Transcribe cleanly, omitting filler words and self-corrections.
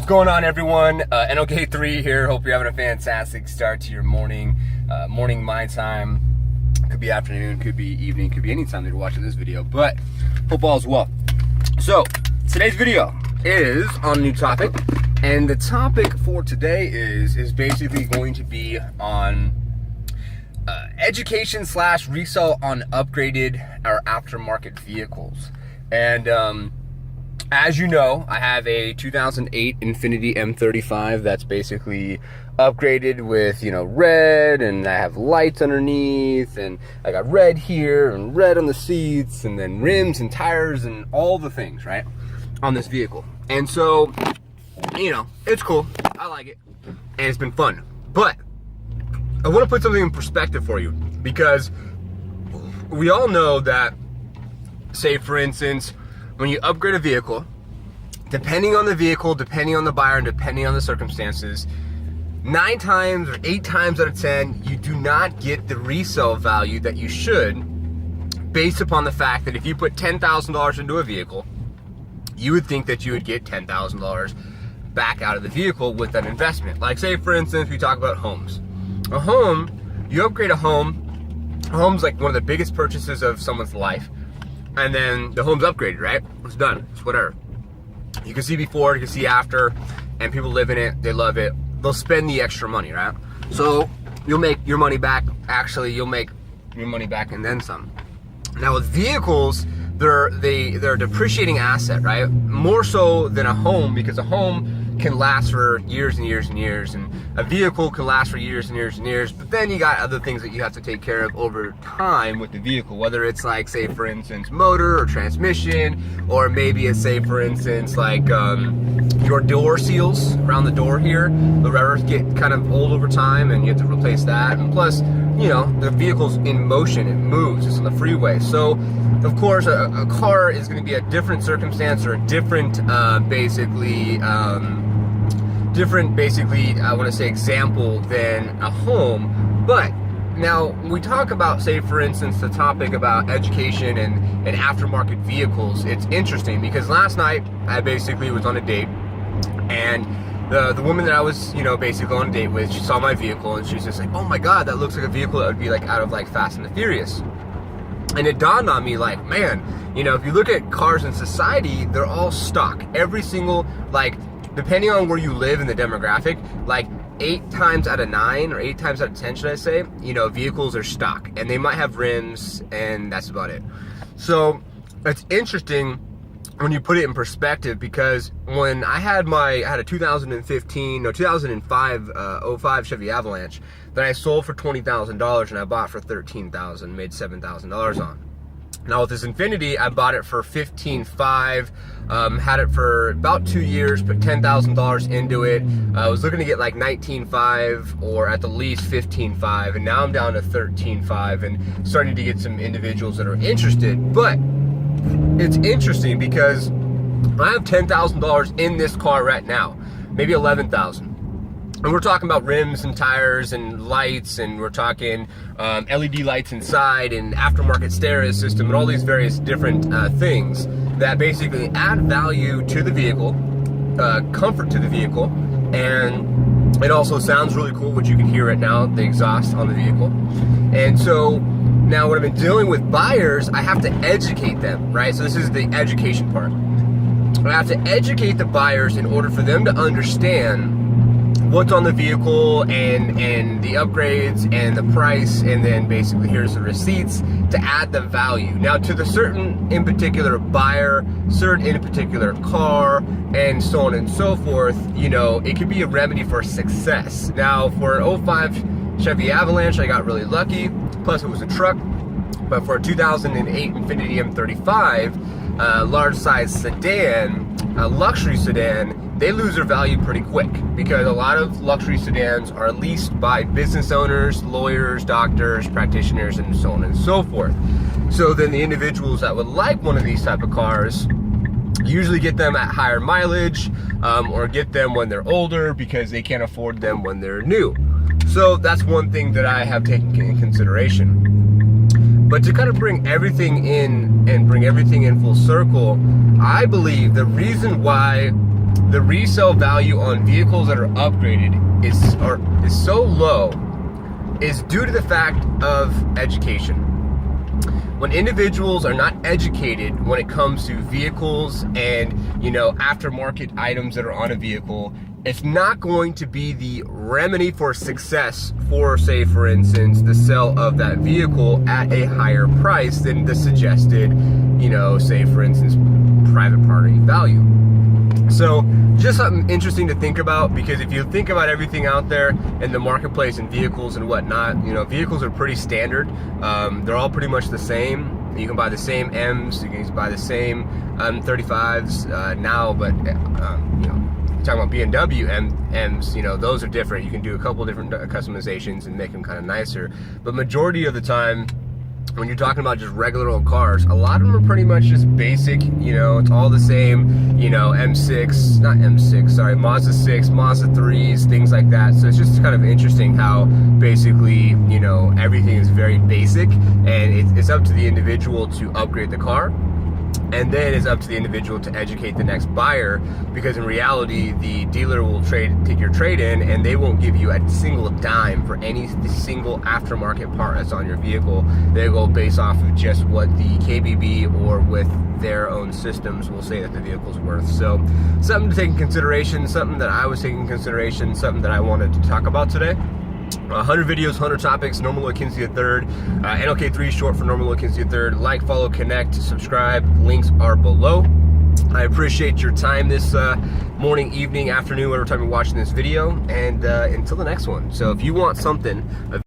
going on, everyone? NOK3 here. Hope you're having a fantastic start to your morning. Morning my time. Could be afternoon, could be evening, could be any time that you're watching this video, but hope all is well. So today's video is on a new topic, and the topic for today is basically going to be on education / resale on upgraded or aftermarket vehicles. And as you know, I have a 2008 Infiniti M35 that's basically upgraded with, you know, red, and I have lights underneath, and I got red here and red on the seats, and then rims and tires and all the things, right, on this vehicle. And so, you know, it's cool. I like it, and it's been fun. But I want to put something in perspective for you, because we all know that, say for instance, when you upgrade a vehicle, depending on the vehicle, depending on the buyer, and depending on the circumstances, 9 times or 8 times out of 10, you do not get the resale value that you should, based upon the fact that if you put $10,000 into a vehicle, you would think that you would get $10,000 back out of the vehicle with that investment. Like, say for instance, we talk about homes. A home, you upgrade a home's like one of the biggest purchases of someone's life. And then the home's upgraded, right? It's done, it's whatever. You can see before, you can see after, and people live in it, they love it. They'll spend the extra money, right? So you'll make your money back. Actually, you'll make your money back and then some. Now with vehicles, they're a depreciating asset, right? More so than a home, because a home can last for years and years and years, and a vehicle can last for years and years and years, but then you got other things that you have to take care of over time with the vehicle, whether it's like, say for instance, motor or transmission, or maybe it's, say for instance, like your door seals around the door here, the rubber get kind of old over time and you have to replace that. And plus, you know, the vehicle's in motion, it moves, it's on the freeway. So of course a car is going to be a different circumstance, or a different basically I want to say example than a home. But now we talk about, say for instance, the topic about education and aftermarket vehicles. It's interesting because last night I basically was on a date, and the woman that I was, you know, basically on a date with, she saw my vehicle and she's just like, oh my god, that looks like a vehicle that would be like out of like Fast and the Furious. And it dawned on me, like, man, you know, if you look at cars in society, they're all stock. Every single, like, depending on where you live in the demographic, like 8 times out of 9 or 8 times out of 10, should I say, you know, vehicles are stock, and they might have rims, and that's about it. So it's interesting when you put it in perspective, because when I had a 2005 Chevy Avalanche that I sold for $20,000 and I bought for $13,000, made $7,000 on. Now with this Infiniti, I bought it for $15,500, had it for about 2 years, put $10,000 into it. I was looking to get like $19,500 or at the least $15,500, and now I'm down to $13,500 and starting to get some individuals that are interested. But it's interesting because I have $10,000 in this car right now, maybe $11,000. And we're talking about rims and tires and lights, and we're talking LED lights inside, and aftermarket stereo system, and all these various different things that basically add value to the vehicle, comfort to the vehicle, and it also sounds really cool, which you can hear right now, the exhaust on the vehicle. And so now when I've been dealing with buyers, I have to educate them, right? So this is the education part. I have to educate the buyers in order for them to understand what's on the vehicle and the upgrades and the price, and then basically here's the receipts to add the value. Now to the certain in particular buyer, certain in a particular car, and so on and so forth, you know, it could be a remedy for success. Now for an 05 Chevy Avalanche, I got really lucky, plus it was a truck. But for a 2008 Infiniti M35, large size sedan, a luxury sedan, they lose their value pretty quick, because a lot of luxury sedans are leased by business owners, lawyers, doctors, practitioners, and so on and so forth. So then the individuals that would like one of these type of cars usually get them at higher mileage, or get them when they're older because they can't afford them when they're new. So that's one thing that I have taken in consideration. But to kind of bring everything in and bring everything in full circle, I believe the reason why the resale value on vehicles that are upgraded is so low is due to the fact of education. When individuals are not educated when it comes to vehicles and, you know, aftermarket items that are on a vehicle, it's not going to be the remedy for success for, say, for instance, the sale of that vehicle at a higher price than the suggested, you know, say, for instance, private party value. So just something interesting to think about, because if you think about everything out there in the marketplace and vehicles and whatnot, you know, vehicles are pretty standard. They're all pretty much the same. You can buy the same M's, you can buy the same 35s now, but you know, talking about BMW M's, you know, those are different. You can do a couple different customizations and make them kind of nicer. But majority of the time, when you're talking about just regular old cars, a lot of them are pretty much just basic, you know, it's all the same, you know, Mazda 6, Mazda 3s, things like that. So it's just kind of interesting how basically, you know, everything is very basic, and it's up to the individual to upgrade the car. And then it's up to the individual to educate the next buyer, because in reality, the dealer will take your trade in, and they won't give you a single dime for any single aftermarket part that's on your vehicle. They go based off of just what the KBB or with their own systems will say that the vehicle's worth. So something to take in consideration, something that I was taking in consideration, something that I wanted to talk about today. 100 videos, 100 topics, Normal Look Kinsey III. NLK3 short for Normal Look Kinsey III. Like, follow, connect, subscribe. Links are below. I appreciate your time this morning, evening, afternoon, whatever time you're watching this video. And until the next one. So if you want something...